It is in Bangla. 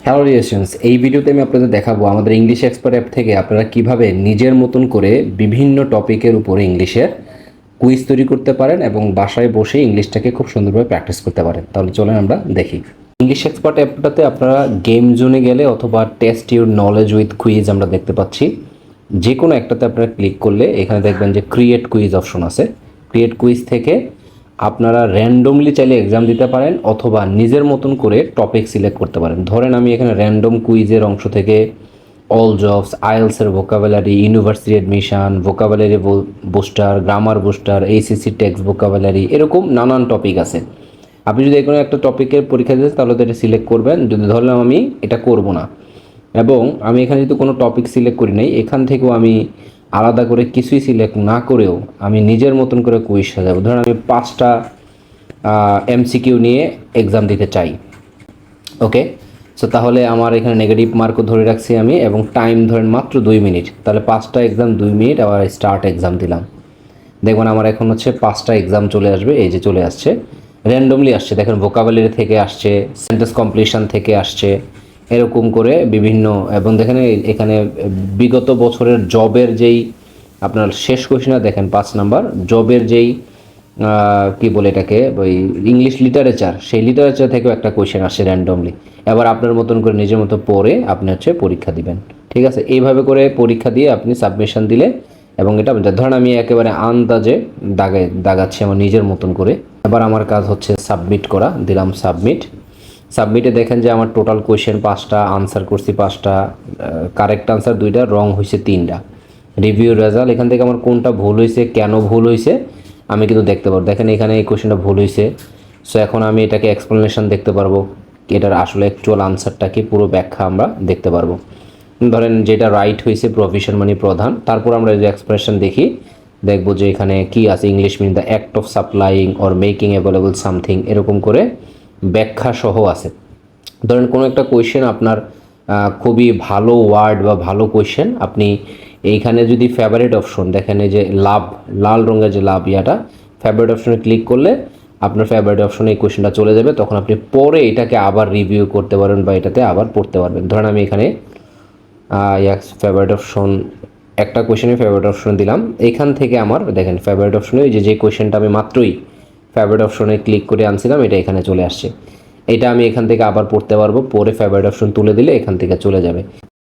হ্যালো রিলেশনস, এই ভিডিওতে আমি আপনাদের দেখাবো আমাদের ইংলিশ এক্সপার্ট অ্যাপ থেকে আপনারা কিভাবে নিজের মতন করে বিভিন্ন টপিকের উপরে ইংলিশের কুইজ তৈরি করতে পারেন এবং বাসায় বসে ইংলিশটাকে খুব সুন্দরভাবে প্র্যাকটিস করতে পারেন। তাহলে চলেন আমরা দেখি। ইংলিশ এক্সপার্ট অ্যাপটাতে আপনারা গেম জোনে গেলে অথবা test your knowledge with quiz আমরা দেখতে পাচ্ছি। যে কোনো একটাতে আপনারা ক্লিক করলে এখানে দেখবেন যে ক্রিয়েট কুইজ অপশন আছে। ক্রিয়েট কুইজ থেকে আপনারা র্যান্ডমলি চাইলে এক্সাম দিতে পারেন অথবা নিজের মতন করে টপিক সিলেক্ট করতে পারেন। ধরেন আমি এখানে র্যান্ডম কুইজের অংশ থেকে অল জবস, আইএলসের vocabulary, university admission, vocabulary booster, grammar booster, HSC text vocabulary, এরকম নানান টপিক আছে। আপনি যদি কোনো একটা টপিকের পরীক্ষা দিতে তাহলে তো এটা সিলেক্ট করবেন। যদি ধরলাম আমি এটা করব না এবং আমি এখানে যদি কোনো টপিক সিলেক্ট করি নাই, এখান থেকেও আমি আলাদা করে কিছুই সিলেক্ট না করেও আমি নিজের মতন করে কুইজ সাজাবো। ধরুন আমি 5টা এমসিকিউ নিয়ে এক্সাম দিতে চাই। ওকে, সো তাহলে আমার এখানে নেগেটিভ মার্কও ধরে রাখছি আমি এবং টাইম ধরেন মাত্র 2 মিনিট। তাহলে 5টা এক্সাম 2 মিনিট, আবার স্টার্ট এক্সাম দিলাম। দেখবেন আমার এখন হচ্ছে 5টা এক্সাম চলে আসবে। এই যে চলে আসছে, র্যান্ডমলি আসছে। দেখেন ভোকাবুলারি থেকে আসছে, সেন্টেন্স কমপ্লিশন থেকে আসছে, এরকম করে বিভিন্ন। এবং দেখেন এখানে বিগত বছরের জবের যেই আপনার শেষ কোয়েশনটা দেখেন 5 নাম্বার জবের যেই কি বলে এটাকে, ওই ইংলিশ লিটারেচার, সেই লিটারেচার থেকেও একটা কোয়েশ্চেন আসে র্যান্ডমলি। এবার আপনার মতন করে নিজের মতো পড়ে আপনি হচ্ছে পরীক্ষা দিবেন। ঠিক আছে, এইভাবে করে পরীক্ষা দিয়ে আপনি সাবমিশন দিলে এবং এটা ধরেন আমি একেবারে আন্দাজে দাগাচ্ছি আমার নিজের মতন করে। এবার আমার কাজ হচ্ছে সাবমিট করা। দিলাম সাবমিট। সাবমিটে দেখেন যে আমার টোটাল কোয়েশ্চেন 5টা, আনসার করছি 5টা, কারেক্ট আনসার 2টা, রং হয়েছে 3টা। রিভিউ রেজাল্ট, এখান থেকে আমার কোনটা ভুল হয়েছে, কেন ভুল হয়েছে আমি কিন্তু দেখতে পারবো। দেখেন এখানে এই কোয়েশ্চেনটা ভুল হয়েছে, সো এখন আমি এটাকে এক্সপ্লেনেশন দেখতে পারবো, এটার আসলে অ্যাকচুয়াল আনসারটা কি, পুরো ব্যাখ্যা আমরা দেখতে পারবো। ধরেন যেটা রাইট হয়েছে প্রভিশন মানে প্রধান, তারপর আমরা যে এক্সপ্রেশন দেখি দেখবো যে এখানে কি আছে, English mean the act of supplying or making available something, এরকম করে ব্যাখ্যা সহ আছে। ধরেন কোনো একটা কোয়েশ্চেন আপনার খুবই ভালো ওয়ার্ড বা ভালো কোয়েশ্চেন, আপনি এইখানে যদি ফেভারিট অপশন দেখেন, এই যে লাভ, লাল রঙের যে লাভ ইয়াটা, ফেভারিট অপশনে ক্লিক করলে আপনার ফেভারিট অপশনে এই কোয়েশ্চেনটা চলে যাবে। তখন আপনি পরে এটাকে আবার রিভিউ করতে পারবেন বা এটাতে আবার পড়তে পারবেন। ধরেন আমি এখানে ফেভারিট অপশন, একটা কোয়েশ্চেনে ফেভারিট অপশন দিলাম। এখান থেকে আমার দেখেন ফেভারিট অপশনে যে কোয়েশ্চেনটা আমি মাত্রই ফেভারিট অপশনে ক্লিক করে আনছিলাম, এটা এখানে চলে আসছে। এটা আমি এখান থেকে আবার পড়তে পারবো, পরে ফেভারিট অপশন তুলে দিলে এখান থেকে চলে যাবে।